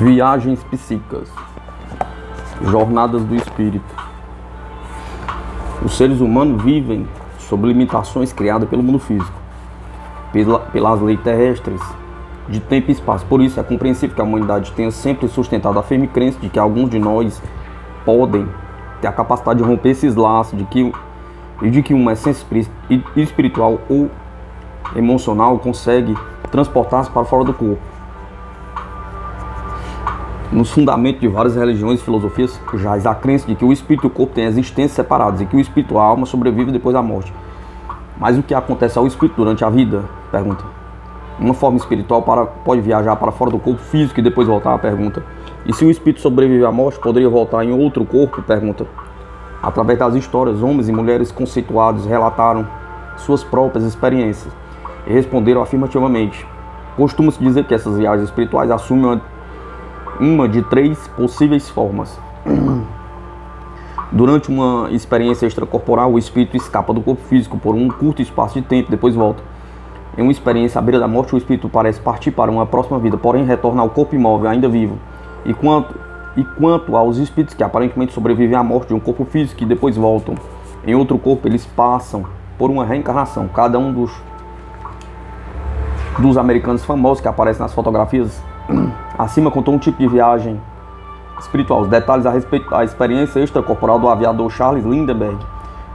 Viagens psíquicas, jornadas do espírito. Os seres humanos vivem sob limitações criadas pelo mundo físico, pelas leis terrestres de tempo e espaço. Por isso é compreensível que a humanidade tenha sempre sustentado a firme crença de que alguns de nós podem ter a capacidade de romper esses laços, de que uma essência espiritual ou emocional consegue transportar-se para fora do corpo. Nos fundamentos de várias religiões e filosofias jaz a crença de que o espírito e o corpo têm existências separadas e que o espírito e a alma sobrevivem depois da morte. Mas o que acontece ao espírito durante a vida? Pergunta. Uma forma espiritual pode viajar para fora do corpo físico e depois voltar? Pergunta. E se o espírito sobrevive à morte, poderia voltar em outro corpo? Pergunta. Através das histórias, homens e mulheres conceituados relataram suas próprias experiências e responderam afirmativamente. Costuma-se dizer que essas viagens espirituais assumem uma de três possíveis formas. Durante uma experiência extracorporal, o espírito escapa do corpo físico por um curto espaço de tempo e depois volta. Em uma experiência à beira da morte, o espírito parece partir para uma próxima vida, porém retorna ao corpo imóvel, ainda vivo. E quanto aos espíritos que aparentemente sobrevivem à morte de um corpo físico e depois voltam em outro corpo, eles passam por uma reencarnação. Cada um dos americanos famosos que aparecem nas fotografias acima contou um tipo de viagem espiritual. Os detalhes a respeito da experiência extracorporal do aviador Charles Lindbergh,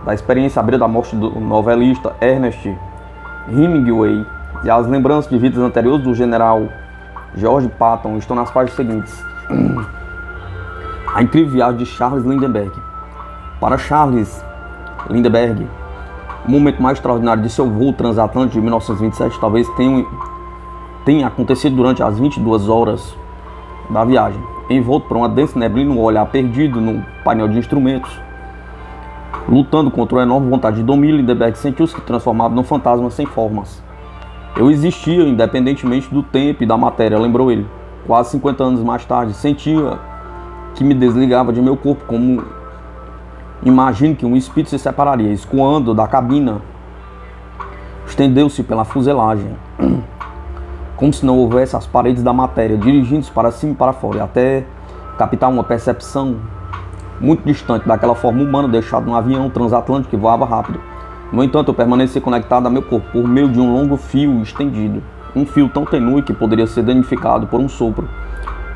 da experiência à beira da morte do novelista Ernest Hemingway e as lembranças de vidas anteriores do general George Patton estão nas páginas seguintes. A incrível viagem de Charles Lindbergh. Para Charles Lindbergh, o momento mais extraordinário de seu voo transatlântico de 1927 talvez tenha acontecido durante as 22 horas da viagem. Envolto por uma densa neblina, um olhar perdido no painel de instrumentos, lutando contra uma enorme vontade de domínio, Lindbergh sentiu-se transformado num fantasma sem formas. Eu existia independentemente do tempo e da matéria, lembrou ele. Quase 50 anos mais tarde, sentia que me desligava de meu corpo, como imagino que um espírito se separaria, escoando da cabina, estendeu-se pela fuselagem, como se não houvesse as paredes da matéria, dirigindo-se para cima e para fora, até captar uma percepção muito distante daquela forma humana deixada num avião transatlântico que voava rápido. No entanto, eu permaneci conectado a meu corpo por meio de um longo fio estendido, um fio tão tenue que poderia ser danificado por um sopro.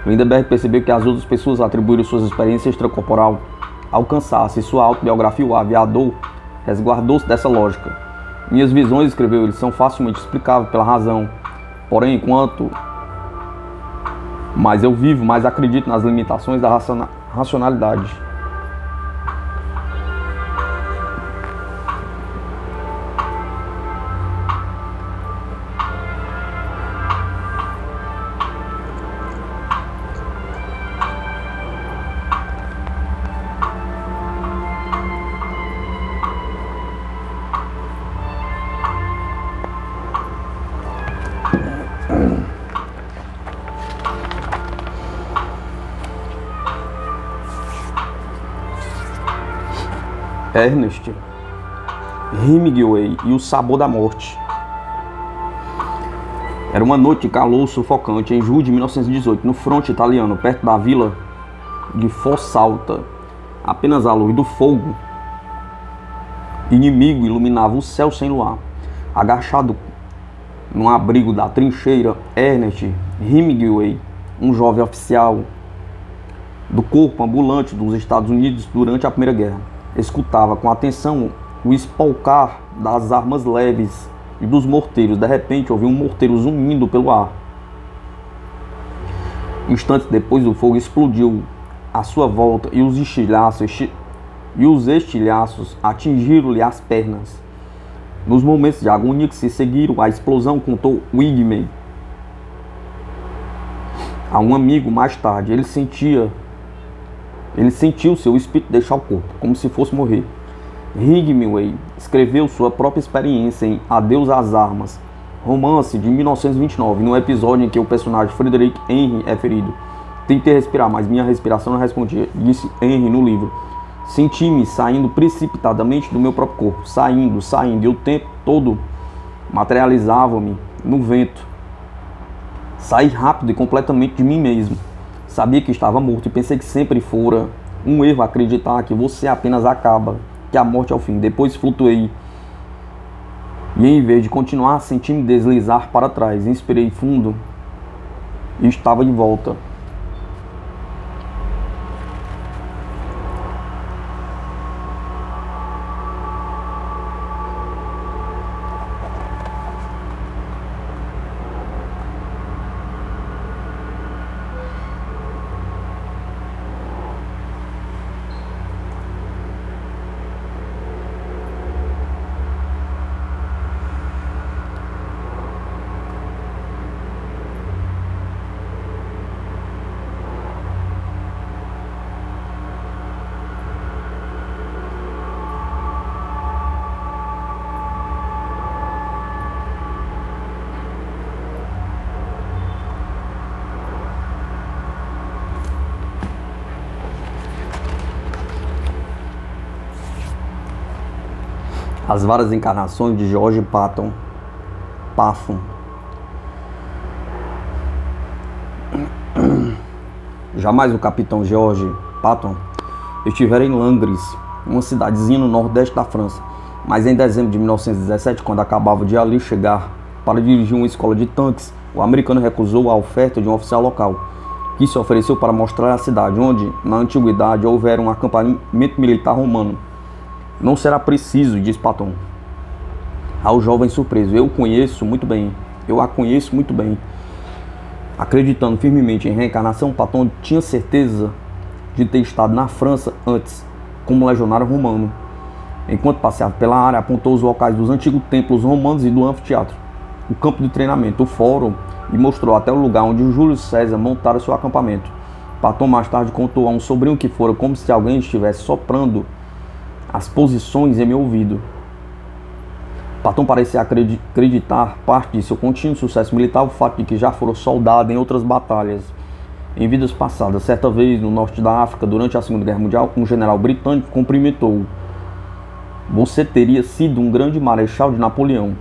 Lindbergh percebeu que as outras pessoas atribuíram suas experiências extracorporal ao cansaço e sua autobiografia, o aviador, resguardou-se dessa lógica. Minhas visões, escreveu ele, são facilmente explicáveis pela razão. Porém, enquanto mais eu vivo, mais acredito nas limitações da racionalidade. Ernest Hemingway e o sabor da morte. Era uma noite de calor sufocante em julho de 1918, no fronte italiano, perto da vila de Fossalta. Apenas a luz do fogo inimigo iluminava o céu sem luar. Agachado no abrigo da trincheira, Ernest Hemingway, um jovem oficial do corpo ambulante dos Estados Unidos durante a Primeira Guerra, escutava com atenção o espolcar das armas leves e dos morteiros. De repente, ouviu um morteiro zunindo pelo ar. Instantes depois, o fogo explodiu à sua volta e os estilhaços atingiram-lhe as pernas. Nos momentos de agonia que se seguiram à explosão, contou Wigman a um amigo mais tarde, ele sentiu seu espírito deixar o corpo, como se fosse morrer. Hemingway escreveu sua própria experiência em Adeus às Armas, romance de 1929, no episódio em que o personagem Frederick Henry é ferido. Tentei respirar, mas minha respiração não respondia, disse Henry no livro. Senti-me saindo precipitadamente do meu próprio corpo, saindo, e o tempo todo materializava-me no vento. Saí rápido e completamente de mim mesmo. Sabia que estava morto e pensei que sempre fora um erro acreditar que você apenas acaba, que a morte é o fim. Depois flutuei e em vez de continuar, senti-me deslizar para trás. Inspirei fundo e estava de volta. As várias encarnações de George Pathon. Jamais o capitão George Pathon estivera em Langres, uma cidadezinha no nordeste da França, mas em dezembro de 1917, quando acabava de ali chegar para dirigir uma escola de tanques, o americano recusou a oferta de um oficial local, que se ofereceu para mostrar a cidade onde, na antiguidade, houvera um acampamento militar romano. Não será preciso, diz Pathon ao jovem surpreso. Eu a conheço muito bem. Acreditando firmemente em reencarnação, Pathon tinha certeza de ter estado na França antes, como legionário romano. Enquanto passeava pela área, apontou os locais dos antigos templos romanos e do anfiteatro, o campo de treinamento, o fórum, e mostrou até o lugar onde o Júlio César montara seu acampamento. Pathon mais tarde contou a um sobrinho que fora como se alguém estivesse soprando as posições em meu ouvido. Pathon parecia acreditar parte de seu contínuo sucesso militar o fato de que já fora soldado em outras batalhas em vidas passadas. Certa vez, no norte da África, durante a Segunda Guerra Mundial, um general britânico cumprimentou-o. Você teria sido um grande marechal de Napoleão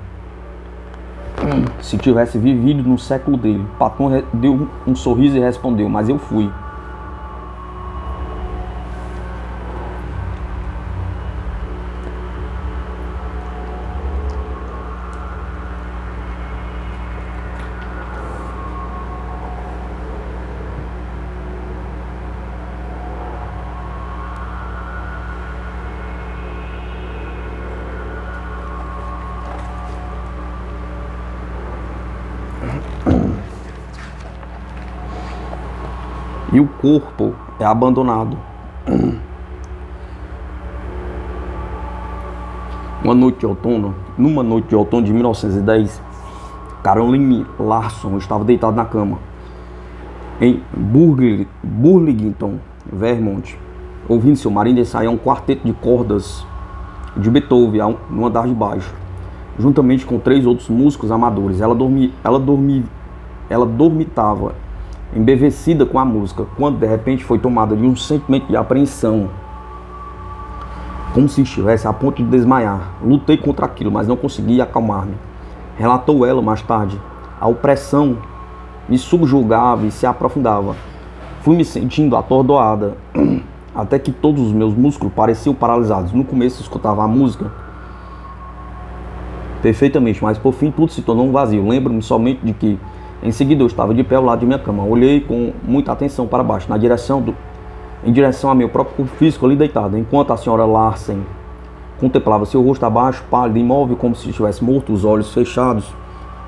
se tivesse vivido no século dele. Pathon deu um sorriso e respondeu, mas eu fui. E o corpo é abandonado. Numa noite de outono de 1910, Caroline Larson estava deitada na cama em Burlington, Vermont, ouvindo seu marido ensaiar um quarteto de cordas de Beethoven no andar de baixo, juntamente com 3 outros músicos amadores. Ela dormitava embevecida com a música, quando de repente foi tomada de um sentimento de apreensão, como se estivesse a ponto de desmaiar. Lutei contra aquilo, mas não consegui acalmar-me, relatou ela mais tarde. A opressão me subjugava e se aprofundava. Fui me sentindo atordoada, até que todos os meus músculos pareciam paralisados. No começo escutava a música perfeitamente, mas por fim tudo se tornou um vazio. Lembro-me somente de que em seguida eu estava de pé ao lado de minha cama. Olhei com muita atenção para baixo, em direção a meu próprio corpo físico ali deitado, enquanto a senhora Larsen contemplava seu rosto abaixo, pálido, imóvel, como se estivesse morto, os olhos fechados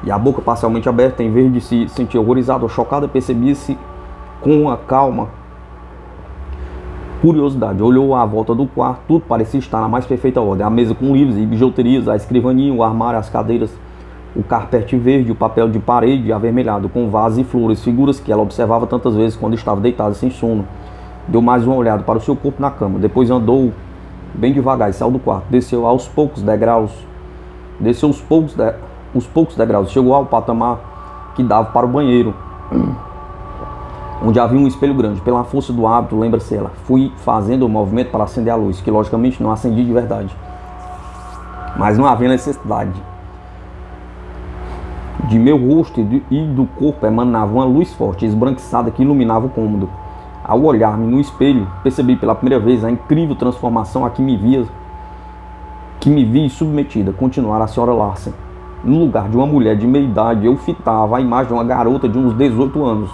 e a boca parcialmente aberta. Em vez de se sentir horrorizada ou chocada, percebia-se com uma calma curiosidade. Olhou à volta do quarto, tudo parecia estar na mais perfeita ordem. A mesa com livros e bijuterias, a escrivaninha, o armário, as cadeiras, o carpete verde, o papel de parede avermelhado com vasos e flores, figuras que ela observava tantas vezes quando estava deitada sem sono. Deu mais uma olhada para o seu corpo na cama, depois andou bem devagar e saiu do quarto. Desceu os poucos degraus, chegou ao patamar que dava para o banheiro, onde havia um espelho grande. Pela força do hábito, lembra-se ela, fui fazendo o movimento para acender a luz, que logicamente não acendi de verdade, mas não havia necessidade De meu rosto e do corpo emanava uma luz forte, esbranquiçada, que iluminava o cômodo. Ao olhar-me no espelho, percebi pela primeira vez a incrível transformação a que me vi submetida. Continuara a senhora Larsen. No lugar de uma mulher de meia idade, eu fitava a imagem de uma garota de uns 18 anos.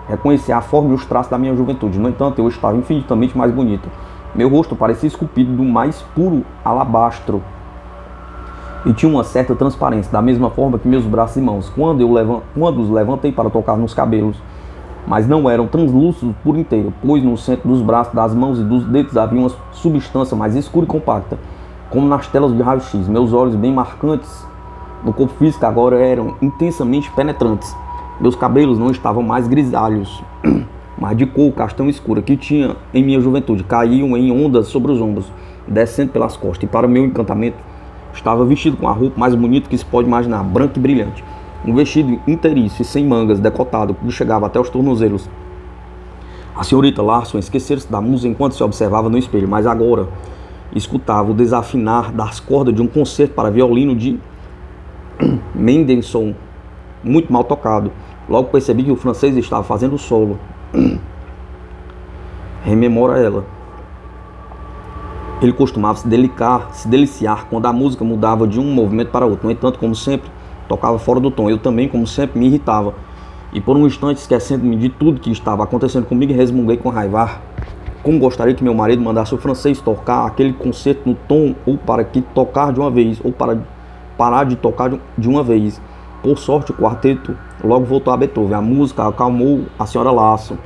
Reconhecia a forma e os traços da minha juventude. No entanto, eu estava infinitamente mais bonita. Meu rosto parecia esculpido do mais puro alabastro e tinha uma certa transparência, da mesma forma que meus braços e mãos, quando os levantei para tocar nos cabelos. Mas não eram translúcidos por inteiro, pois no centro dos braços, das mãos e dos dedos havia uma substância mais escura e compacta, como nas telas de raio-x. Meus olhos, bem marcantes no corpo físico, agora eram intensamente penetrantes. Meus cabelos não estavam mais grisalhos, mas de cor castanho escura, que tinha em minha juventude, caíam em ondas sobre os ombros, descendo pelas costas. E para meu encantamento, estava vestido com a roupa mais bonita que se pode imaginar, branca e brilhante. Um vestido inteiriço e sem mangas, decotado, que chegava até os tornozelos. A senhorita Larsen esquecera-se da música enquanto se observava no espelho, mas agora escutava o desafinar das cordas de um concerto para violino de Mendelssohn, muito mal tocado. Logo percebi que o francês estava fazendo o solo. Rememora ela. Ele costumava se deliciar quando a música mudava de um movimento para outro. No entanto, como sempre, tocava fora do tom. Eu também, como sempre, me irritava. E por um instante, esquecendo-me de tudo que estava acontecendo comigo, resmunguei com raiva. Como gostaria que meu marido mandasse o francês tocar aquele concerto no tom, ou para que tocar de uma vez, ou para parar de tocar de uma vez. Por sorte, o quarteto logo voltou a Beethoven. A música acalmou a senhora Larsen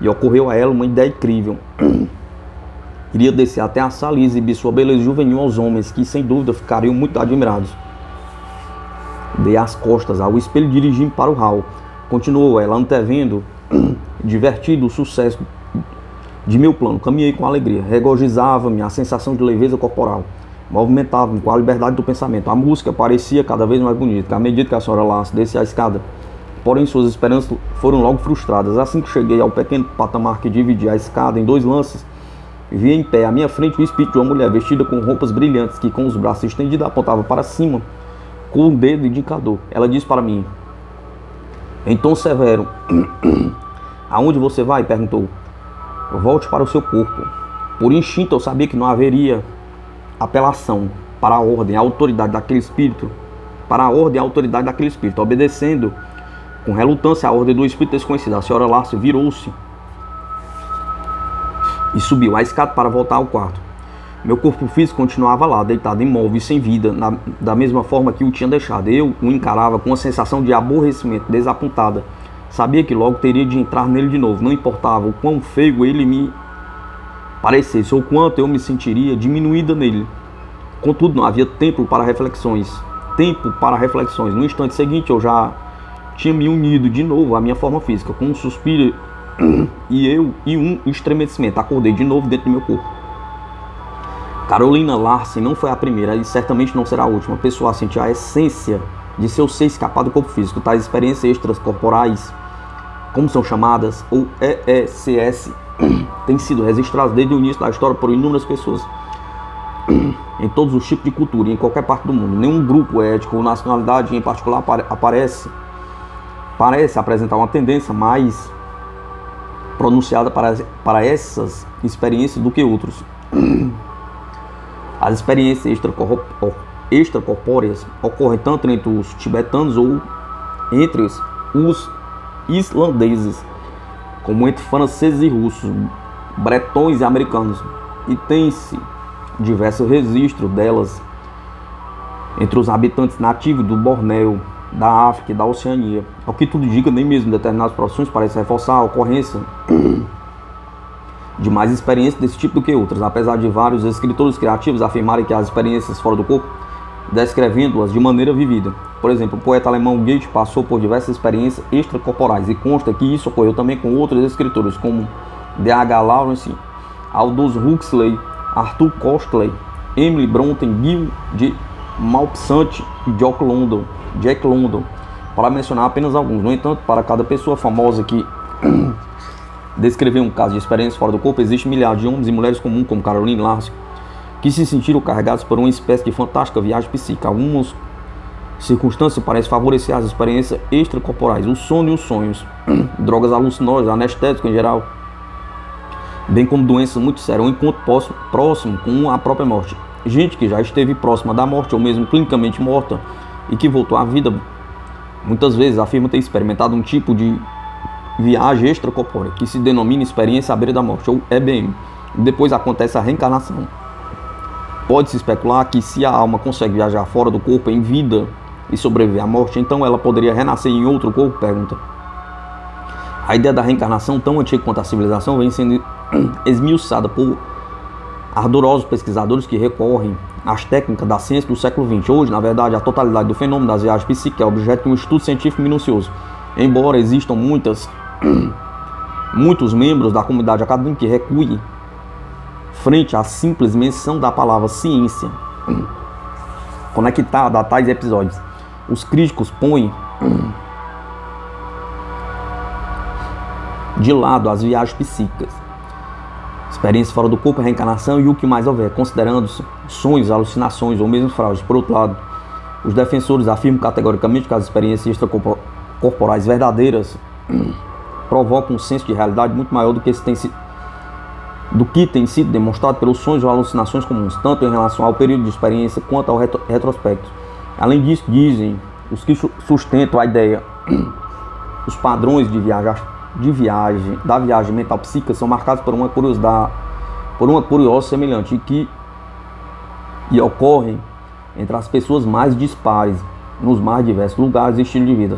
e ocorreu a ela uma ideia incrível. Iria descer até a sala e exibir sua beleza juvenil aos homens, que sem dúvida ficariam muito admirados. Dei as costas ao espelho e dirigi-me para o hall. Continuou ela, antevendo divertido o sucesso de meu plano. Caminhei com alegria, regozijava-me a sensação de leveza corporal. Movimentava-me com a liberdade do pensamento. A música parecia cada vez mais bonita, à medida que a senhora Larsen descia a escada. Porém, suas esperanças foram logo frustradas. Assim que cheguei ao pequeno patamar que dividia a escada em dois lances, vi em pé à minha frente o espírito de uma mulher vestida com roupas brilhantes, que com os braços estendidos apontava para cima com o dedo indicador. Ela disse para mim, em tom severo: aonde você vai? Perguntou. Volte para o seu corpo. Por instinto eu sabia que não haveria apelação para a ordem, a autoridade daquele espírito, obedecendo com relutância a ordem do espírito desconhecido. A senhora Larsen virou-se e subiu a escada para voltar ao quarto. Meu corpo físico continuava lá, deitado, imóvel e sem vida, da mesma forma que o tinha deixado. Eu o encarava com uma sensação de aborrecimento, desapontada. Sabia que logo teria de entrar nele de novo. Não importava o quão feio ele me parecesse ou quanto eu me sentiria diminuída nele. Contudo, não havia tempo para reflexões. No instante seguinte, eu já tinha me unido de novo à minha forma física, com um suspiro e um estremecimento. Acordei de novo dentro do meu corpo. Carolina Larsen não foi a primeira e certamente não será a última pessoa a sentir a essência de seu ser escapar do corpo físico. Tais experiências extracorporais, como são chamadas, ou EECS, têm sido registradas desde o início da história por inúmeras pessoas, em todos os tipos de cultura e em qualquer parte do mundo. Nenhum grupo étnico ou nacionalidade em particular parece apresentar uma tendência mais pronunciada para essas experiências do que outros. As experiências extracorpóreas ocorrem tanto entre os tibetanos ou entre os islandeses, como entre franceses e russos, bretões e americanos, e tem-se diversos registros delas entre os habitantes nativos do Bornéu, da África e da Oceania. Ao que tudo indica, nem mesmo determinadas profissões parecem reforçar a ocorrência de mais experiências desse tipo do que outras, apesar de vários escritores criativos afirmarem que as experiências fora do corpo, descrevendo-as de maneira vivida. Por exemplo, o poeta alemão Goethe passou por diversas experiências extracorporais, e consta que isso ocorreu também com outros escritores, como D.H. Lawrence, Aldous Huxley, Arthur Koestler, Emily Brontë, Guy de Maupassant e Jack London, para mencionar apenas alguns. No entanto, para cada pessoa famosa que descrever um caso de experiência fora do corpo, existem milhares de homens e mulheres comuns, como Caroline Larsen, que se sentiram carregados por uma espécie de fantástica viagem psíquica. Alguns circunstância parece favorecer as experiências extracorporais, o sono e os sonhos, drogas alucinógenas, anestéticos em geral, bem como doenças muito sérias, um encontro próximo com a própria morte. Gente que já esteve próxima da morte ou mesmo clinicamente morta e que voltou à vida, muitas vezes afirma ter experimentado um tipo de viagem extracorpórea que se denomina experiência à beira da morte, ou EBM. Depois acontece a reencarnação. Pode-se especular que se a alma consegue viajar fora do corpo em vida e sobreviver à morte, então ela poderia renascer em outro corpo? Pergunta. A ideia da reencarnação, tão antiga quanto a civilização, vem sendo esmiuçada por ardorosos pesquisadores que recorrem às técnicas da ciência do século XX. Hoje, na verdade, a totalidade do fenômeno das viagens psíquicas é objeto de um estudo científico minucioso. Embora existam muitos membros da comunidade acadêmica que recuem frente à simples menção da palavra ciência conectada a tais episódios, os críticos põem de lado as viagens psíquicas, experiência fora do corpo, reencarnação e o que mais houver, considerando-se sonhos, alucinações ou mesmo fraudes. Por outro lado, os defensores afirmam categoricamente que as experiências extracorporais verdadeiras provocam um senso de realidade muito maior do que tem sido demonstrado pelos sonhos ou alucinações comuns, tanto em relação ao período de experiência quanto ao retrospecto. Além disso, dizem os que sustentam a ideia, os padrões da viagem mental psíquica são marcados por uma curiosa semelhante e ocorrem entre as pessoas mais dispares, nos mais diversos lugares e estilos de vida.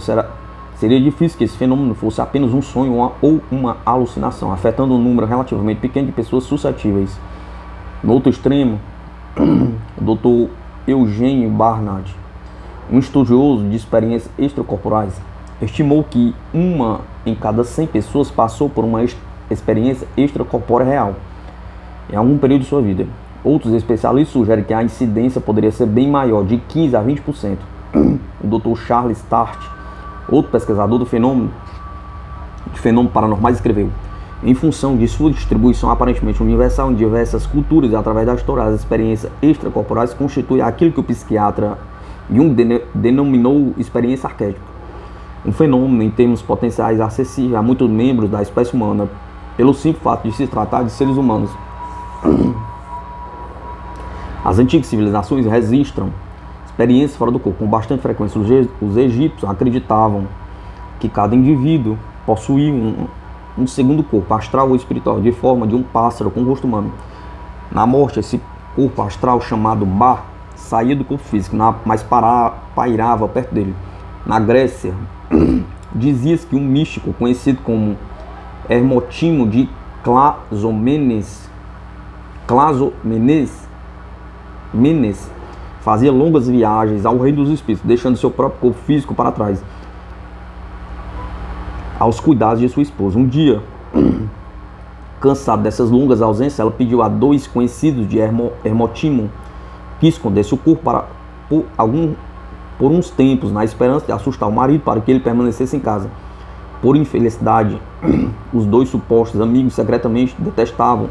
Seria difícil que esse fenômeno fosse apenas um sonho ou uma alucinação, afetando um número relativamente pequeno de pessoas suscetíveis. No outro extremo, o Dr. Eugênio Barnard, um estudioso de experiências extracorporais, estimou que 1 em cada 100 pessoas passou por uma experiência extracorpórea real em algum período de sua vida. Outros especialistas sugerem que a incidência poderia ser bem maior, de 15% a 20%. O Dr. Charles Tart, outro pesquisador de fenômenos paranormais, escreveu: em função de sua distribuição aparentemente universal em diversas culturas e através da história, as experiências extracorporais constituem aquilo que o psiquiatra Jung denominou experiência arquétipa, um fenômeno em termos potenciais acessível a muitos membros da espécie humana, pelo simples fato de se tratar de seres humanos. As antigas civilizações registram experiências fora do corpo com bastante frequência. Os egípcios acreditavam que cada indivíduo possuía um segundo corpo, astral ou espiritual, de forma de um pássaro com rosto humano. Na morte, esse corpo astral, chamado Ba, saía do corpo físico, mas pairava perto dele. Na Grécia, dizia-se que um místico conhecido como Hermotimo de Clazomenes fazia longas viagens ao reino dos espíritos, deixando seu próprio corpo físico para trás, aos cuidados de sua esposa. Um dia, cansado dessas longas ausências, ela pediu a 2 conhecidos de Hermotimo que escondesse o corpo por uns tempos, na esperança de assustar o marido para que ele permanecesse em casa. Por infelicidade, os 2 supostos amigos secretamente detestavam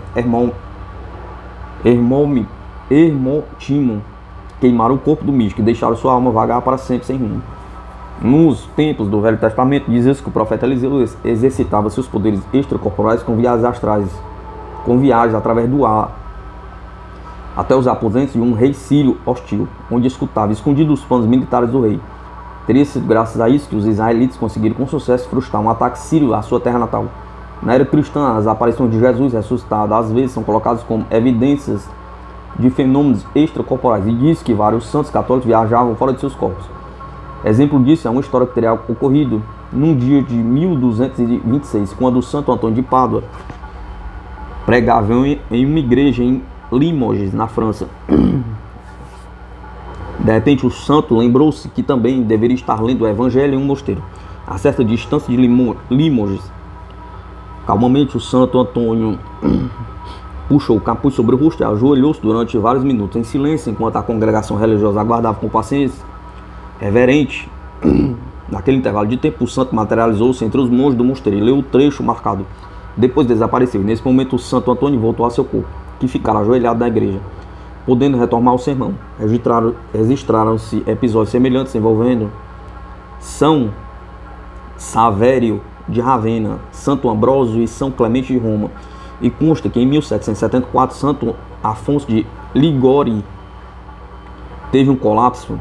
Hermotimo, queimaram o corpo do místico e deixaram sua alma vagar para sempre sem rumo. Nos tempos do Velho Testamento, diz-se que o profeta Eliseu exercitava seus poderes extracorporais com viagens astrais, com viagens através do ar, até os aposentos de um rei sírio hostil, onde escutava escondido os planos militares do rei. Teria sido graças a isso que os israelitas conseguiram com sucesso frustrar um ataque sírio à sua terra natal. Na era cristã, as aparições de Jesus ressuscitado às vezes são colocadas como evidências de fenômenos extracorporais, e diz que vários santos católicos viajavam fora de seus corpos. Exemplo disso é uma história que teria ocorrido num dia de 1226, quando o Santo Antônio de Pádua pregava em uma igreja em Limoges, na França. De repente, o santo lembrou-se que também deveria estar lendo o Evangelho em um mosteiro, a certa distância de Limoges. Calmamente, o Santo Antônio puxou o capuz sobre o rosto e ajoelhou-se durante vários minutos em silêncio, enquanto a congregação religiosa aguardava com paciência reverente. Naquele intervalo de tempo, o santo materializou-se entre os monges do mosteiro e leu o trecho marcado. Depois desapareceu. Nesse momento, o Santo Antônio voltou a seu corpo, que ficara ajoelhado na igreja. podendo retomar o sermão. Registraram-se episódios semelhantes envolvendo São Savério de Ravenna, Santo Ambrósio e São Clemente de Roma, e consta que em 1774 Santo Afonso de Ligório teve um colapso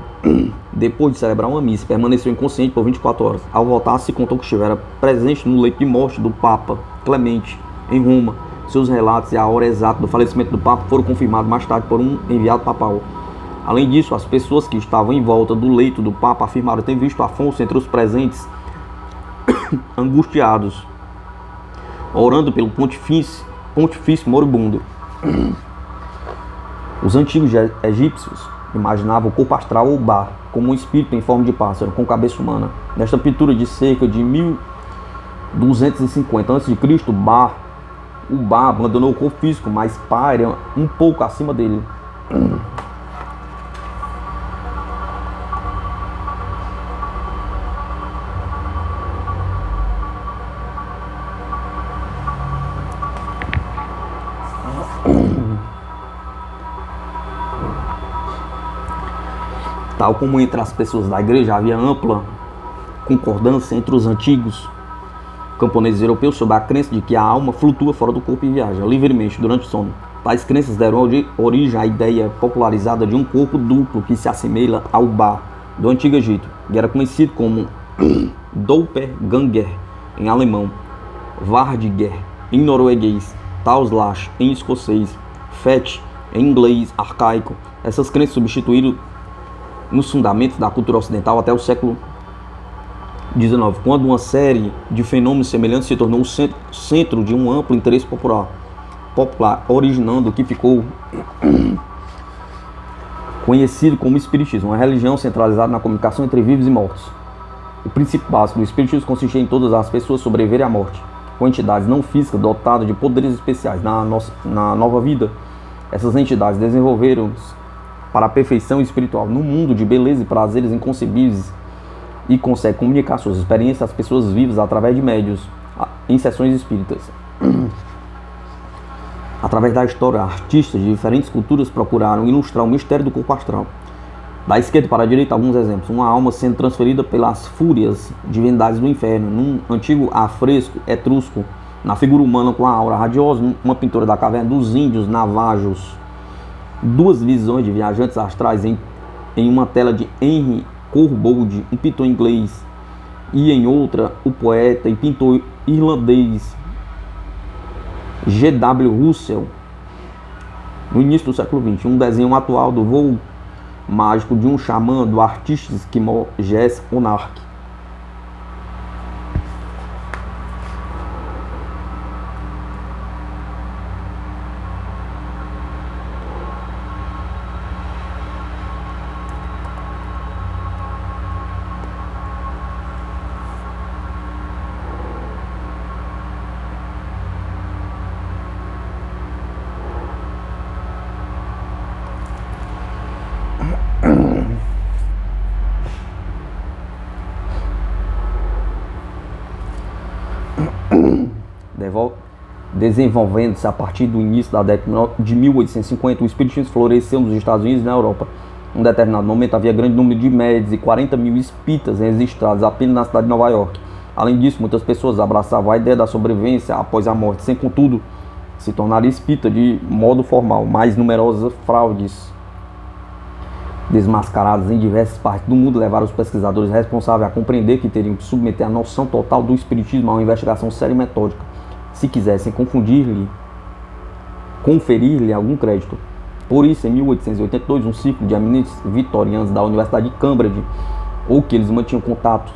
depois de celebrar uma missa, permaneceu inconsciente por 24 horas. Ao voltar, se contou que estivera presente no leito de morte do Papa Clemente em Roma. Seus relatos e a hora exata do falecimento do Papa foram confirmados mais tarde por um enviado papal. Além disso, as pessoas que estavam em volta do leito do Papa afirmaram ter visto Afonso entre os presentes angustiados, orando pelo pontifício moribundo. Os antigos egípcios imaginavam o corpo astral ou Ba como um espírito em forma de pássaro, com cabeça humana. Nesta pintura de cerca de 1250 a.C., o Ba abandonou o corpo físico, mas paira um pouco acima dele. Tal como entre as pessoas da igreja havia ampla concordância entre os antigos camponeses europeus sobre a crença de que a alma flutua fora do corpo e viaja livremente durante o sono. Tais crenças deram origem à ideia popularizada de um corpo duplo que se assemelha ao Ba do Antigo Egito, que era conhecido como Doppelganger em alemão, Vardiger em norueguês, Tauslash em escocês, Fet em inglês arcaico. Essas crenças substituíram nos fundamentos da cultura ocidental até o século XIX, quando uma série de fenômenos semelhantes se tornou o centro de um amplo interesse popular, originando o que ficou conhecido como Espiritismo, uma religião centralizada na comunicação entre vivos e mortos. O princípio básico do Espiritismo consistia em todas as pessoas sobreviverem à morte, com entidades não físicas dotadas de poderes especiais. Na nova vida, essas entidades desenvolveram-se para a perfeição espiritual no mundo de beleza e prazeres inconcebíveis e consegue comunicar suas experiências às pessoas vivas através de médios em sessões espíritas. Através da história, artistas de diferentes culturas procuraram ilustrar o mistério do corpo astral. Da esquerda para a direita, alguns exemplos: uma alma sendo transferida pelas fúrias divindades do inferno, num antigo afresco etrusco, na figura humana com a aura radiosa, uma pintura da caverna dos índios navajos. Duas visões de viajantes astrais em uma tela de Henry Corbould, um pintor inglês, e em outra o poeta e pintor irlandês G.W. Russell, no início do século XX. Um desenho atual do voo mágico de um xamã do artista esquimó Jess Onark. Desenvolvendo-se a partir do início da década de 1850, o espiritismo floresceu nos Estados Unidos e na Europa. Em um determinado momento havia grande número de médios e 40 mil espíritas registrados apenas na cidade de Nova York. Além disso, muitas pessoas abraçavam a ideia da sobrevivência após a morte, sem contudo se tornar espírita de modo formal. Mais numerosas fraudes desmascaradas em diversas partes do mundo levaram os pesquisadores responsáveis a compreender que teriam que submeter a noção total do espiritismo a uma investigação séria e metódica, se quisessem conferir-lhe algum crédito. Por isso, em 1882, um círculo de eminentes vitorianos da Universidade de Cambridge, ou que eles mantinham contatos,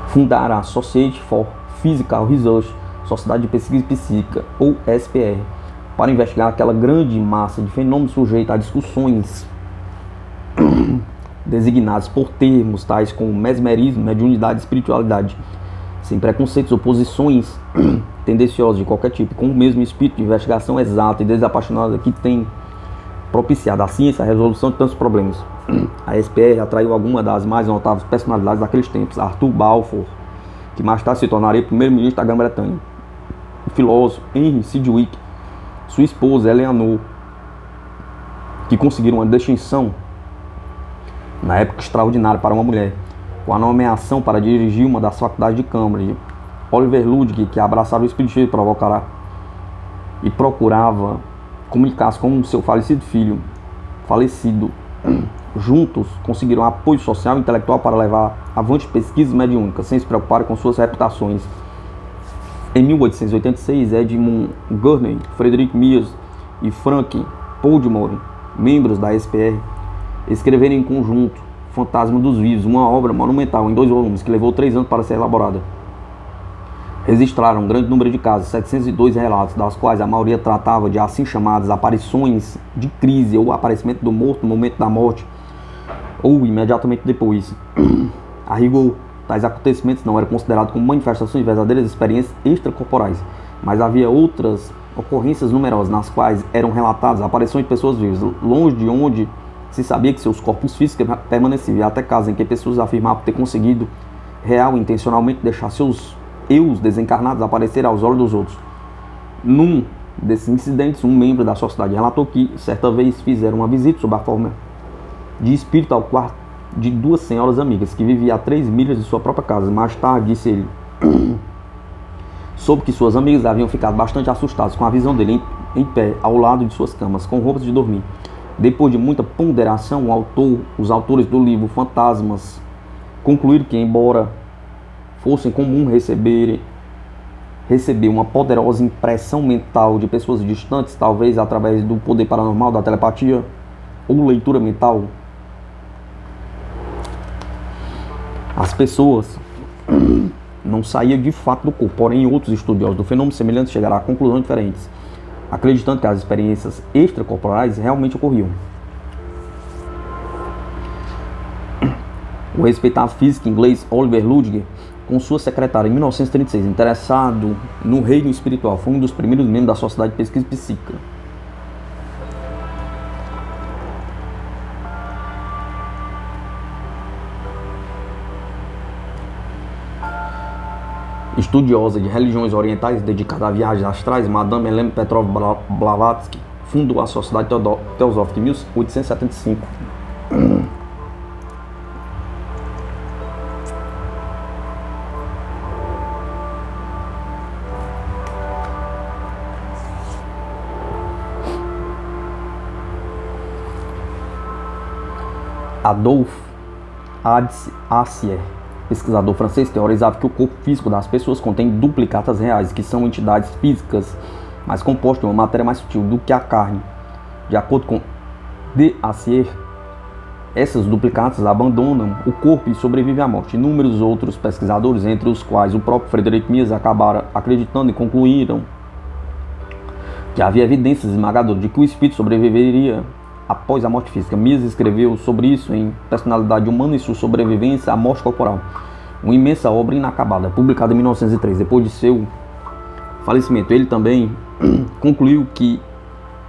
fundaram a Society for Physical Research, Sociedade de Pesquisa Psíquica, ou SPR, para investigar aquela grande massa de fenômenos sujeitos a discussões designados por termos tais como mesmerismo, mediunidade e espiritualidade, sem preconceitos ou posições tendenciosas de qualquer tipo, com o mesmo espírito de investigação exata e desapaixonada que tem propiciado a ciência a resolução de tantos problemas. A SPR atraiu algumas das mais notáveis personalidades daqueles tempos: Arthur Balfour, que mais tarde se tornaria primeiro-ministro da Grã-Bretanha, o filósofo Henry Sidgwick, sua esposa, Eleanor, que conseguiram uma distinção na época extraordinária para uma mulher, com a nomeação para dirigir uma das faculdades de Cambridge. Oliver Ludwig, que abraçava o espiritismo e procurava comunicar-se com seu falecido filho, juntos conseguiram apoio social e intelectual para levar avante pesquisas mediúnicas, sem se preocupar com suas reputações. Em 1886, Edmund Gurney, Frederick Myers e Frank Podmore, membros da SPR, escreveram em conjunto Fantasma dos Vivos, uma obra monumental em 2 volumes que levou 3 anos para ser elaborada. Registraram um grande número de casos, 702 relatos, das quais a maioria tratava de assim chamadas aparições de crise ou aparecimento do morto no momento da morte ou imediatamente depois. A rigor, tais acontecimentos não eram considerados como manifestações de verdadeiras experiências extracorporais, mas havia outras ocorrências numerosas nas quais eram relatadas aparições de pessoas vivas, longe de onde se sabia que seus corpos físicos permaneciam, e até casos em que pessoas afirmavam ter conseguido real e intencionalmente deixar seus eus desencarnados aparecer aos olhos dos outros. Num desses incidentes, um membro da sociedade relatou que certa vez fizeram uma visita sob a forma de espírito ao quarto de 2 senhoras amigas que viviam a 3 milhas de sua própria casa. Mais tarde, disse ele, soube que suas amigas haviam ficado bastante assustadas com a visão dele em pé ao lado de suas camas, com roupas de dormir. Depois de muita ponderação, os autores do livro Fantasmas concluíram que, embora fossem comum receber uma poderosa impressão mental de pessoas distantes, talvez através do poder paranormal da telepatia ou leitura mental, as pessoas não saíam de fato do corpo. Porém, outros estudiosos do fenômeno semelhante chegaram a conclusões diferentes, acreditando que as experiências extracorporais realmente ocorriam. O respeitado físico inglês Oliver Ludwig, com sua secretária em 1936, interessado no reino espiritual, foi um dos primeiros membros da Sociedade de Pesquisa Psíquica. Estudiosa de religiões orientais dedicada a viagens astrais, Madame Helene Petrov Blavatsky fundou a Sociedade Teosófica em 1875. Adolphe Assier, pesquisador francês, teorizava que o corpo físico das pessoas contém duplicatas reais, que são entidades físicas, mas compostas de uma matéria mais sutil do que a carne. De acordo com de Assier, essas duplicatas abandonam o corpo e sobrevivem à morte. Inúmeros outros pesquisadores, entre os quais o próprio Frederick Myers, acabaram acreditando e concluíram que havia evidências esmagadoras de que o espírito sobreviveria após a morte física. Myers escreveu sobre isso em Personalidade Humana e Sua Sobrevivência à Morte Corporal, uma imensa obra inacabada, publicada em 1903. Depois de seu falecimento, ele também concluiu que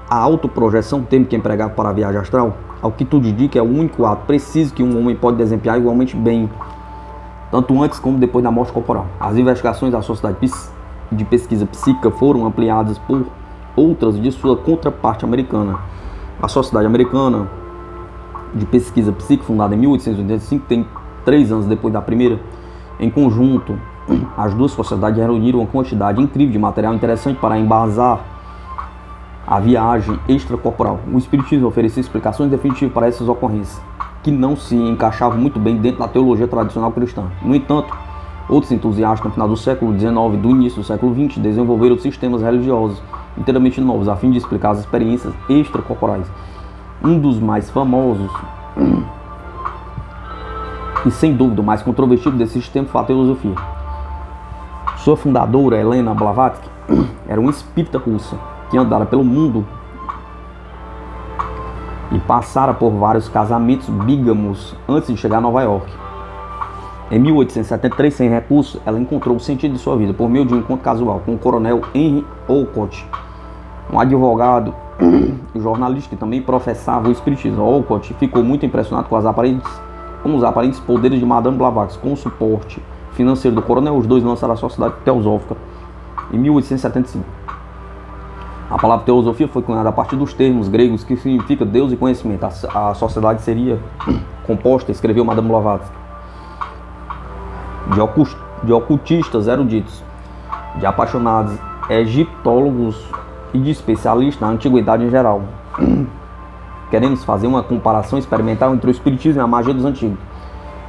a autoprojeção, termo que é empregado para a viagem astral, ao que tudo indica, é o único ato preciso que um homem pode desempenhar igualmente bem, tanto antes como depois da morte corporal. As investigações da Sociedade de Pesquisa Psíquica foram ampliadas por outras de sua contraparte americana. A Sociedade Americana de Pesquisa Psíquica, fundada em 1885, tem 3 anos depois da primeira. Em conjunto, as duas sociedades reuniram uma quantidade incrível de material interessante para embasar a viagem extracorporal. O Espiritismo oferecia explicações definitivas para essas ocorrências, que não se encaixavam muito bem dentro da teologia tradicional cristã. No entanto, outros entusiastas no final do século XIX e do início do século XX desenvolveram sistemas religiosos inteiramente novos a fim de explicar as experiências extracorporais. Um dos mais famosos e sem dúvida o mais controvertido desse sistema foi a teosofia. Sua fundadora, Helena Blavatsky, era uma espírita russa que andara pelo mundo e passara por vários casamentos bígamos antes de chegar a Nova York. Em 1873, sem recurso, ela encontrou o sentido de sua vida por meio de um encontro casual com o coronel Henry Olcott, um advogado e jornalista que também professava o espiritismo. Olcott ficou muito impressionado com os aparentes poderes de Madame Blavatsky. Com o suporte financeiro do coronel, os dois lançaram a Sociedade Teosófica em 1875. A palavra teosofia foi cunhada a partir dos termos gregos que significa Deus e conhecimento. A sociedade seria composta, escreveu Madame Blavatsky, de ocultistas eruditos, de apaixonados egiptólogos e de especialistas na antiguidade em geral. Queremos fazer uma comparação experimental entre o espiritismo e a magia dos antigos.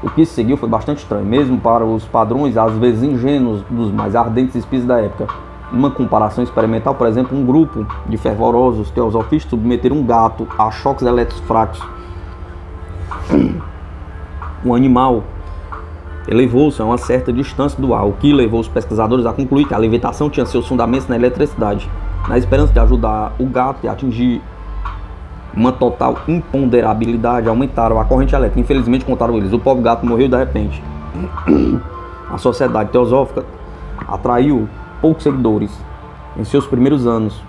O que se seguiu foi bastante estranho, mesmo para os padrões às vezes ingênuos dos mais ardentes espíritos da época. Numa comparação experimental, por exemplo, um grupo de fervorosos teosofistas submeteram um gato a choques elétricos fracos. O animal elevou-se a uma certa distância do ar, o que levou os pesquisadores a concluir que a levitação tinha seus fundamentos na eletricidade. Na esperança de ajudar o gato a atingir uma total imponderabilidade, aumentaram a corrente elétrica. Infelizmente, contaram eles, o pobre gato morreu de repente. A sociedade teosófica atraiu poucos seguidores em seus primeiros anos,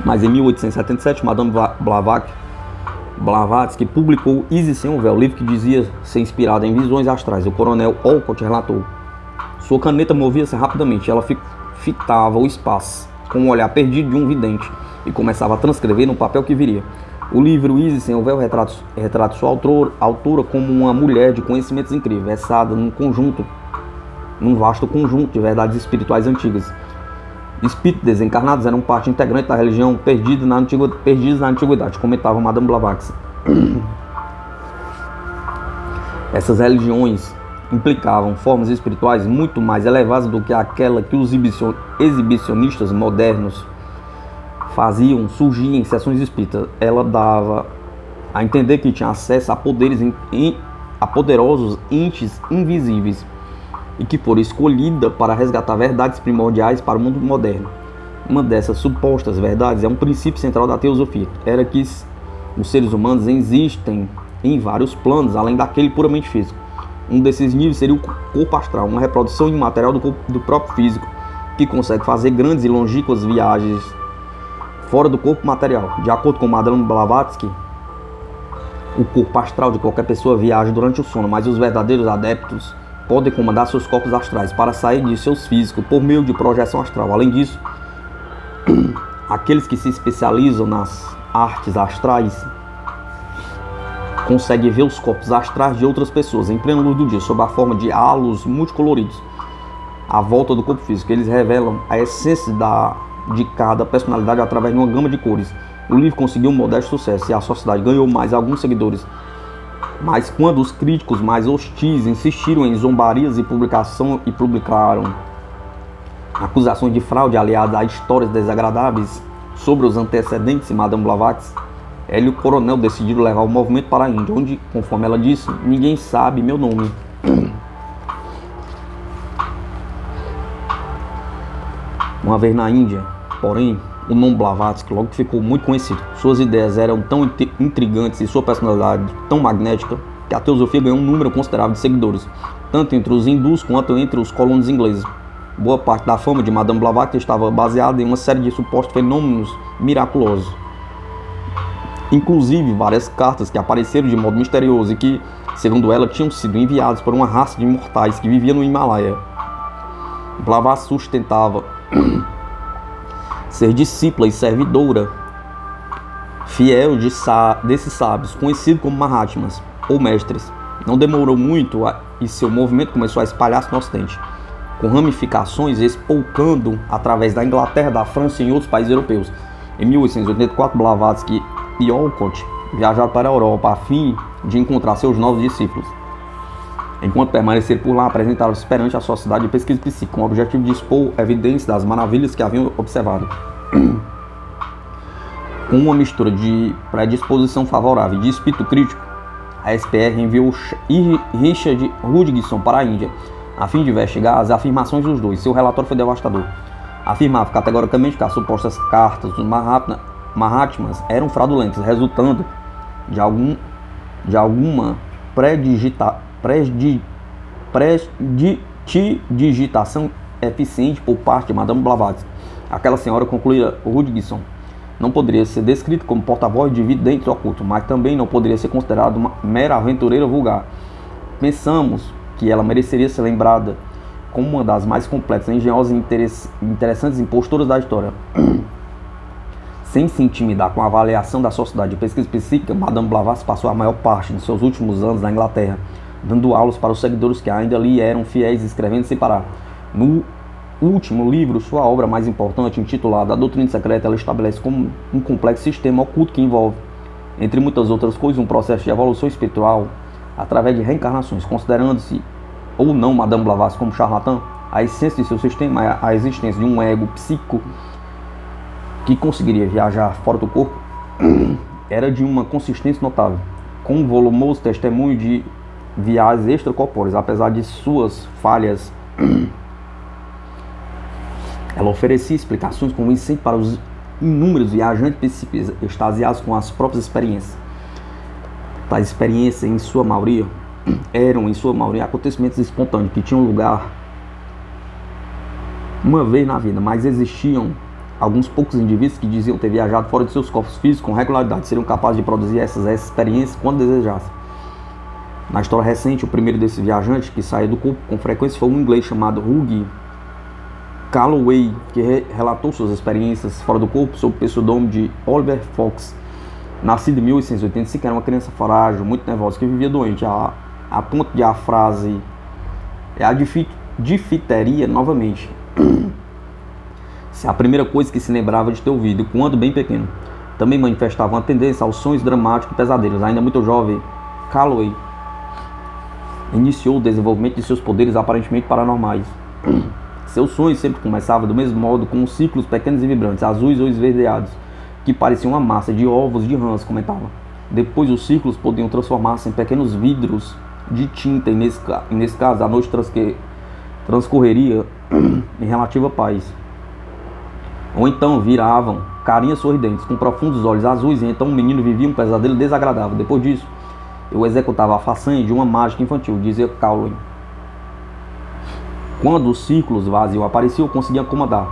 mas em 1877 Madame Blavatsky publicou Isis sem um véu, livro que dizia ser inspirado em visões astrais. O coronel Olcott relatou: sua caneta movia-se rapidamente, ela fitava o espaço com o olhar perdido de um vidente e começava a transcrever no papel que viria. O livro Isis sem um véu retrata sua autora como uma mulher de conhecimentos incríveis, versada num vasto conjunto de verdades espirituais antigas. Espíritos desencarnados eram parte integrante da religião perdidos na antiguidade, comentava Madame Blavatsky. Essas religiões implicavam formas espirituais muito mais elevadas do que aquela que os exibicionistas modernos faziam surgir em sessões espíritas. Ela dava a entender que tinha acesso a a poderosos entes invisíveis e que foram escolhida para resgatar verdades primordiais para o mundo moderno. Uma dessas supostas verdades é um princípio central da teosofia. Era que os seres humanos existem em vários planos, além daquele puramente físico. Um desses níveis seria o corpo astral, uma reprodução imaterial do próprio físico, que consegue fazer grandes e longínquas viagens fora do corpo material. De acordo com Madame Blavatsky, o corpo astral de qualquer pessoa viaja durante o sono, mas os verdadeiros adeptos podem comandar seus corpos astrais para sair de seus físicos por meio de projeção astral. Além disso, aqueles que se especializam nas artes astrais conseguem ver os corpos astrais de outras pessoas em plena luz do dia, sob a forma de halos multicoloridos à volta do corpo físico. Eles revelam a essência de cada personalidade através de uma gama de cores. O livro conseguiu um modesto sucesso e a sociedade ganhou mais alguns seguidores. Mas quando os críticos mais hostis insistiram em zombarias e publicaram acusações de fraude aliadas a histórias desagradáveis sobre os antecedentes de Madame Blavatsky, ela e o coronel decidiram levar o movimento para a Índia, onde, conforme ela disse, ninguém sabe meu nome. Uma vez na Índia, porém, o nome Blavatsky logo ficou muito conhecido. Suas ideias eram tão intrigantes e sua personalidade tão magnética que a teosofia ganhou um número considerável de seguidores, tanto entre os hindus quanto entre os colonos ingleses. Boa parte da fama de Madame Blavatsky estava baseada em uma série de supostos fenômenos miraculosos. Inclusive várias cartas que apareceram de modo misterioso e que, segundo ela, tinham sido enviadas por uma raça de imortais que vivia no Himalaia. Blavatsky sustentava ser discípula e servidora fiel desses sábios, conhecidos como Mahatmas, ou mestres. Não demorou muito e seu movimento começou a espalhar-se no Ocidente, com ramificações espolcando através da Inglaterra, da França e em outros países europeus. Em 1884, Blavatsky e Olcott viajaram para a Europa a fim de encontrar seus novos discípulos. Enquanto permaneceram por lá, apresentaram-se perante a Sociedade de Pesquisa Psíquica, com o objetivo de expor evidências das maravilhas que haviam observado. Com uma mistura de predisposição favorável e de espírito crítico, a SPR enviou Richard Rudgson para a Índia, a fim de investigar as afirmações dos dois. Seu relatório foi devastador. Afirmava categoricamente que as supostas cartas dos Mahatmas eram fraudulentas, resultando de alguma prestidigitação eficiente por parte de Madame Blavatsky. Aquela senhora, concluía Rudgson, não poderia ser descrita como porta-voz de videntes ocultos, mas também não poderia ser considerada uma mera aventureira vulgar. Pensamos que ela mereceria ser lembrada como uma das mais completas, engenhosas e interessantes impostoras da história. Sem se intimidar com a avaliação da Sociedade de Pesquisa Psíquica, Madame Blavatsky passou a maior parte de seus últimos anos na Inglaterra, dando aulas para os seguidores que ainda lhe eram fiéis, escrevendo sem parar. No último livro, sua obra mais importante, intitulada A Doutrina Secreta, ela estabelece como um complexo sistema oculto que envolve, entre muitas outras coisas, um processo de evolução espiritual através de reencarnações. Considerando-se ou não Madame Blavatsky como charlatã, a essência de seu sistema é a existência de um ego psíquico que conseguiria viajar fora do corpo. Era de uma consistência notável, com um volumoso testemunho de viagens extracorpóreas. Apesar de suas falhas, ela oferecia explicações convincentes para os inúmeros viajantes psíquicos extasiados com as próprias experiências. Tais experiências, em sua maioria, eram acontecimentos espontâneos que tinham lugar uma vez na vida, mas existiam alguns poucos indivíduos que diziam ter viajado fora de seus corpos físicos com regularidade, seriam capazes de produzir essas experiências quando desejassem. Na história recente, o primeiro desses viajantes que saiu do corpo com frequência foi um inglês chamado Hugh Calloway, que relatou suas experiências fora do corpo sob o pseudônimo de Oliver Fox. Nascido em 1885, era uma criança frágil, muito nervosa, que vivia doente, a ponto de a frase é a difteria novamente. Se a primeira coisa que se lembrava de ter ouvido quando bem pequeno. Também manifestava uma tendência aos sonhos dramáticos e pesadelos. Ainda muito jovem, Calloway iniciou o desenvolvimento de seus poderes aparentemente paranormais. Seus sonhos sempre começavam do mesmo modo, com círculos pequenos e vibrantes, azuis ou esverdeados, que pareciam uma massa de ovos de rãs, comentava. Depois os círculos podiam transformar-se em pequenos vidros de tinta, e nesse caso a noite transcorreria em relativa paz. Ou então viravam carinhas sorridentes, com profundos olhos azuis, e então o menino vivia um pesadelo desagradável. Depois disso, eu executava a façanha de uma mágica infantil, dizia Calloway. Quando os círculos vazios apareciam, eu conseguia comandar.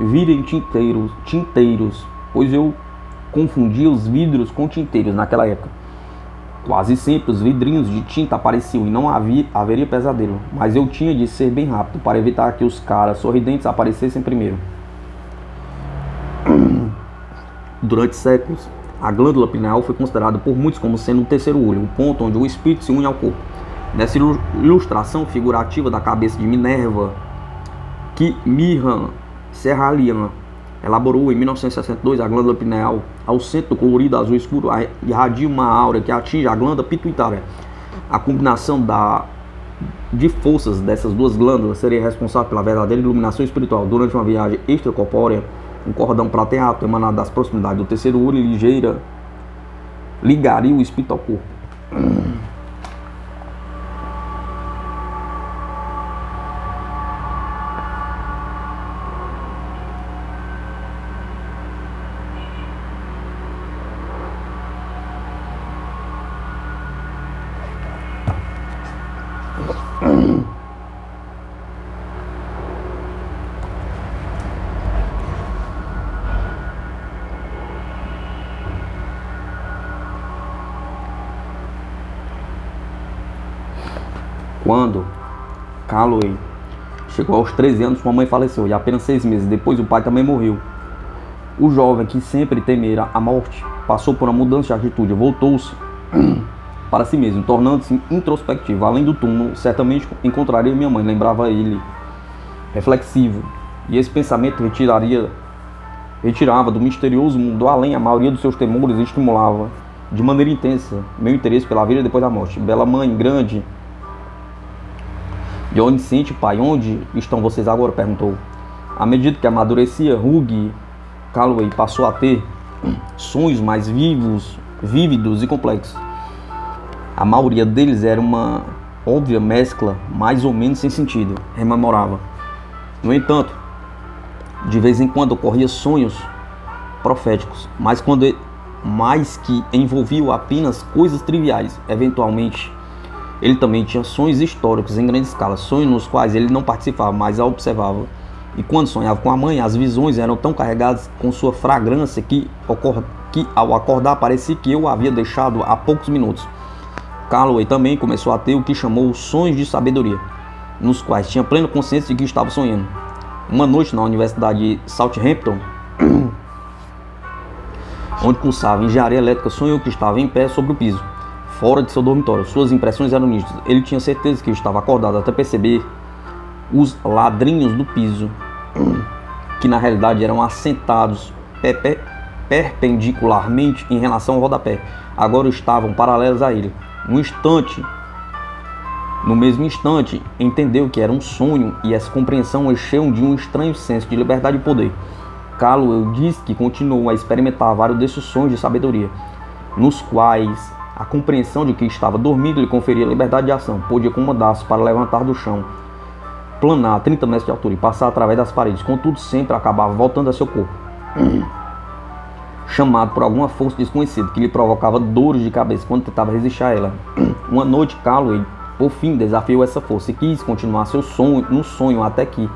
Virem tinteiros, pois eu confundia os vidros com tinteiros naquela época. Quase sempre os vidrinhos de tinta apareciam e não haveria pesadelo, mas eu tinha de ser bem rápido para evitar que os caras sorridentes aparecessem primeiro. Durante séculos, a glândula pineal foi considerada por muitos como sendo o terceiro olho, o ponto onde o espírito se une ao corpo. Nessa ilustração figurativa da cabeça de Minerva, que Miran Serralian elaborou em 1962, a glândula pineal, ao centro do colorido azul escuro, irradia uma aura que atinge a glândula pituitária. A combinação de forças dessas duas glândulas seria responsável pela verdadeira iluminação espiritual. Durante uma viagem extracorpórea, um cordão prateado emanado das proximidades do terceiro olho ligeira ligaria o espírito ao corpo. Quando Calloway chegou aos 13 anos, sua mãe faleceu, e apenas 6 meses depois o pai também morreu. O jovem, que sempre temera a morte, passou por uma mudança de atitude, voltou-se para si mesmo, tornando-se introspectivo. Além do túmulo, certamente encontraria minha mãe, lembrava ele, reflexivo, e esse pensamento retirava do misterioso mundo além a maioria dos seus temores e estimulava de maneira intensa meu interesse pela vida depois da morte. Bela mãe, grande e onisciente pai, onde estão vocês agora? Perguntou. À medida que amadurecia, Hugh Calloway passou a ter sonhos mais vívidos e complexos. A maioria deles era uma óbvia mescla, mais ou menos sem sentido, rememorava. No entanto, de vez em quando ocorriam sonhos proféticos, mas que envolviam apenas coisas triviais. Eventualmente, ele também tinha sonhos históricos em grande escala, sonhos nos quais ele não participava, mas a observava. E quando sonhava com a mãe, as visões eram tão carregadas com sua fragrância que ao acordar parecia que eu a havia deixado há poucos minutos. Calloway também começou a ter o que chamou sonhos de sabedoria, nos quais tinha plena consciência de que estava sonhando. Uma noite na Universidade de Southampton, onde cursava engenharia elétrica, sonhou que estava em pé sobre o piso, fora de seu dormitório. Suas impressões eram nítidas. Ele tinha certeza que estava acordado até perceber os ladrinhos do piso, que na realidade eram assentados perpendicularmente em relação ao rodapé. Agora estavam paralelos a ele. No mesmo instante, entendeu que era um sonho, e essa compreensão encheu de um estranho senso de liberdade e poder. Calloway disse que continuou a experimentar vários desses sonhos de sabedoria, nos quais a compreensão de que estava dormindo lhe conferia liberdade de ação. Podia acomodar-se para levantar do chão, planar a 30 metros de altura e passar através das paredes. Contudo, sempre acabava voltando a seu corpo, chamado por alguma força desconhecida que lhe provocava dores de cabeça quando tentava resistir a ela. Uma noite, Calloway por fim desafiou essa força e quis continuar seu sonho no sonho, até que,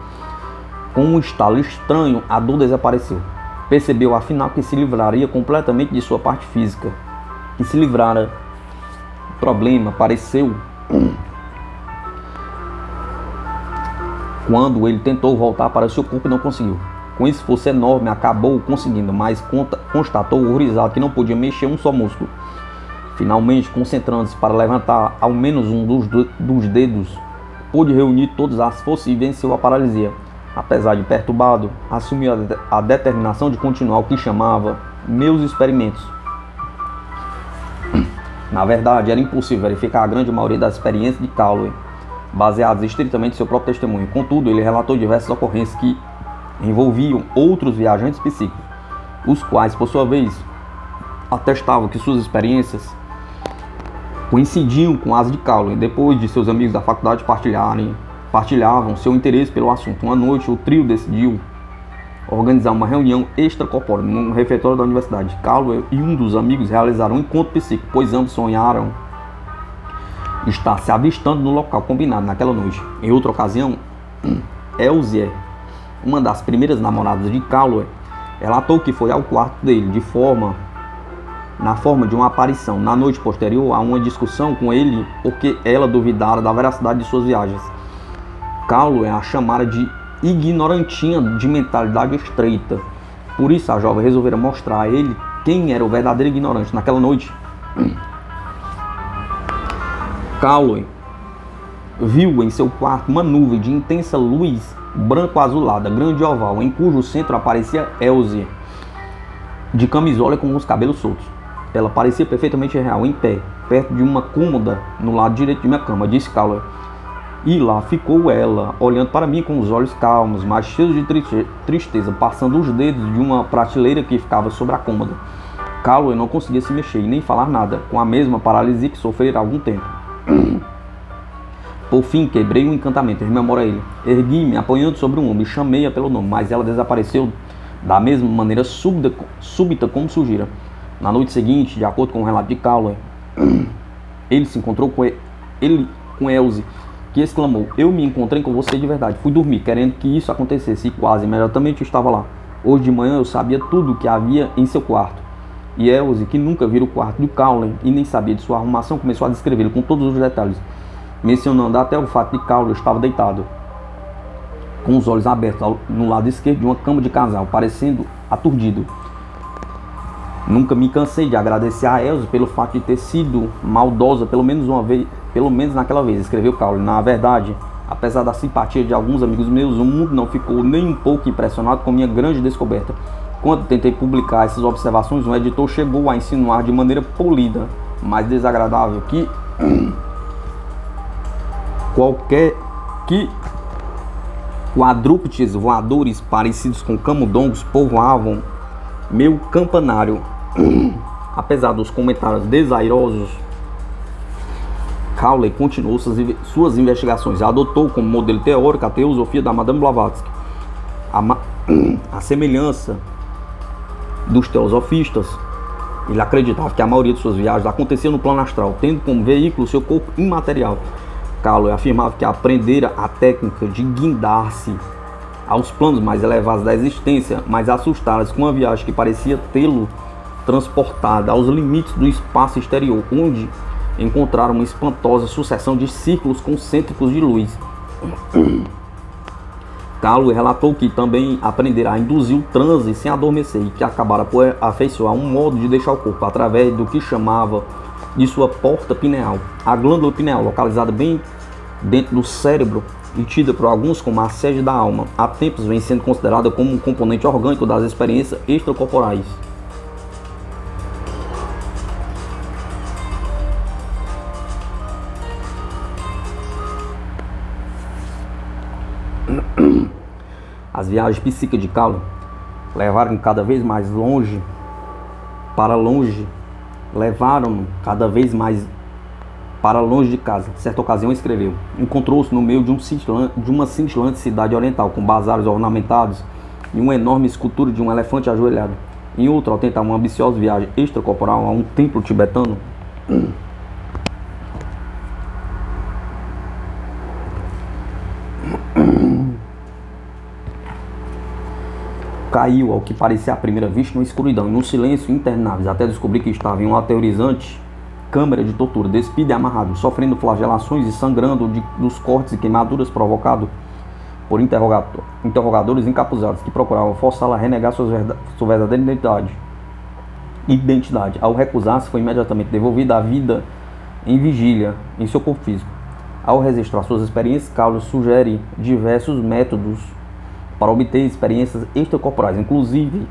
com um estalo estranho, a dor desapareceu. Percebeu afinal que se livraria completamente de sua parte física, que se livrara. O problema apareceu quando ele tentou voltar para seu corpo e não conseguiu. Com esforço enorme acabou conseguindo, mas constatou horrorizado que não podia mexer um só músculo. Finalmente, concentrando-se para levantar ao menos um dos dedos, pôde reunir todas as forças e venceu a paralisia. Apesar de perturbado, assumiu a determinação de continuar o que chamava meus experimentos. Na verdade, era impossível verificar a grande maioria das experiências de Calloway, baseadas estritamente em seu próprio testemunho. Contudo, ele relatou diversas ocorrências que envolviam outros viajantes psíquicos, os quais, por sua vez, atestavam que suas experiências coincidiam com as de Calloway. Depois de seus amigos da faculdade partilhavam seu interesse pelo assunto, uma noite o trio decidiu organizar uma reunião extracorpórea no refeitório da universidade. Calloway e um dos amigos realizaram um encontro psíquico, pois ambos sonharam estar se avistando no local combinado naquela noite. Em outra ocasião, Elsie, uma das primeiras namoradas de Calloway, relatou que foi ao quarto dele na forma de uma aparição na noite posterior a uma discussão com ele, porque ela duvidara da veracidade de suas viagens. Calloway a chamara de ignorantinha de mentalidade estreita. Por isso a jovem resolvera mostrar a ele quem era o verdadeiro ignorante. Naquela noite, Calloway viu em seu quarto uma nuvem de intensa luz branco-azulada, grande e oval, em cujo centro aparecia Elsie, de camisola e com os cabelos soltos. Ela parecia perfeitamente real, em pé, perto de uma cômoda no lado direito de minha cama, disse Calloway. E lá ficou ela, olhando para mim com os olhos calmos, mas cheios de tristeza, passando os dedos de uma prateleira que ficava sobre a cômoda. Calloway não conseguia se mexer e nem falar nada, com a mesma paralisia que sofrera há algum tempo. Por fim, quebrei o encantamento, rememora ele. Ergui-me, apoiando sobre um ombro, e chamei-a pelo nome, mas ela desapareceu da mesma maneira súbita como surgira. Na noite seguinte, de acordo com o relato de Calloway, ele se encontrou com Elsie, que exclamou: "Eu me encontrei com você de verdade. Fui dormir querendo que isso acontecesse e quase imediatamente eu estava lá. Hoje de manhã eu sabia tudo o que havia em seu quarto." E Elsie, que nunca vira o quarto de Calloway e nem sabia de sua arrumação, começou a descrevê-lo com todos os detalhes, mencionando até o fato de que Calloway estava deitado, com os olhos abertos no lado esquerdo de uma cama de casal, parecendo aturdido. Nunca me cansei de agradecer a Elsie pelo fato de ter sido maldosa pelo menos uma vez, pelo menos naquela vez, escreveu Calloway. Na verdade, apesar da simpatia de alguns amigos meus, o mundo não ficou nem um pouco impressionado com minha grande descoberta. Quando tentei publicar essas observações, um editor chegou a insinuar de maneira polida, mas desagradável, que quadrúpedes voadores parecidos com camundongos povoavam meu campanário. Apesar dos comentários desairosos, Calloway continuou suas investigações. Adotou como modelo teórico a teosofia da Madame Blavatsky. A semelhança dos teosofistas, ele acreditava que a maioria de suas viagens acontecia no plano astral, tendo como veículo seu corpo imaterial. Calloway afirmava que aprendera a técnica de guindar-se aos planos mais elevados da existência, mas assustara-se com uma viagem que parecia tê-lo transportado aos limites do espaço exterior, onde encontraram uma espantosa sucessão de círculos concêntricos de luz. Calloway relatou que também aprenderá a induzir o transe sem adormecer e que acabara por afeiçoar um modo de deixar o corpo através do que chamava de sua porta pineal. A glândula pineal, localizada bem dentro do cérebro e tida por alguns como a sede da alma, há tempos vem sendo considerada como um componente orgânico das experiências extracorporais. As viagens psíquicas de Calloway levaram-no cada vez mais longe, levaram-no cada vez mais para longe de casa. Certa ocasião escreveu: encontrou-se no meio de uma cintilante cidade oriental, com bazares ornamentados e uma enorme escultura de um elefante ajoelhado. Em outra, ao tentar uma ambiciosa viagem extracorporal a um templo tibetano, caiu, ao que parecia à primeira vista, numa escuridão e num silêncio intermináveis, até descobrir que estava em uma aterrorizante câmara de tortura, despido e amarrado, sofrendo flagelações e sangrando dos cortes e queimaduras provocados por interrogadores encapuzados que procuravam forçá-la a renegar sua verdadeira identidade. Ao recusar-se, foi imediatamente devolvida à vida em vigília em seu corpo físico. Ao registrar suas experiências, Calloway sugere diversos métodos para obter experiências extracorporais, inclusive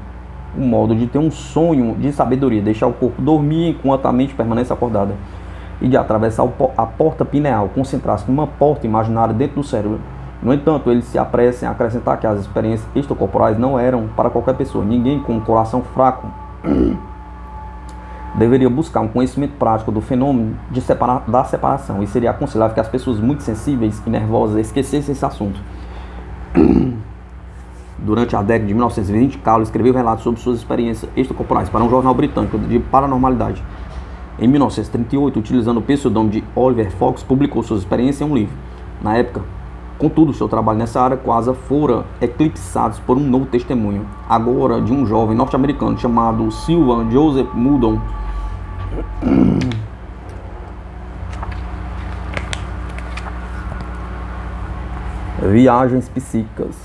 o modo de ter um sonho de sabedoria, deixar o corpo dormir enquanto a mente permanece acordada, e de atravessar a porta pineal, concentrar-se numa porta imaginária dentro do cérebro. No entanto, eles se apressam em acrescentar que as experiências extracorporais não eram para qualquer pessoa. Ninguém com um coração fraco deveria buscar um conhecimento prático do fenômeno da separação, e seria aconselhável que as pessoas muito sensíveis e nervosas esquecessem esse assunto. Durante a década de 1920, Calloway escreveu relatos sobre suas experiências extracorporais para um jornal britânico de paranormalidade. Em 1938, utilizando o pseudônimo de Oliver Fox, publicou suas experiências em um livro. Na época, contudo, seu trabalho nessa área quase fora eclipsado por um novo testemunho, agora de um jovem norte-americano chamado Sylvan Joseph Muddon. Viagens psíquicas.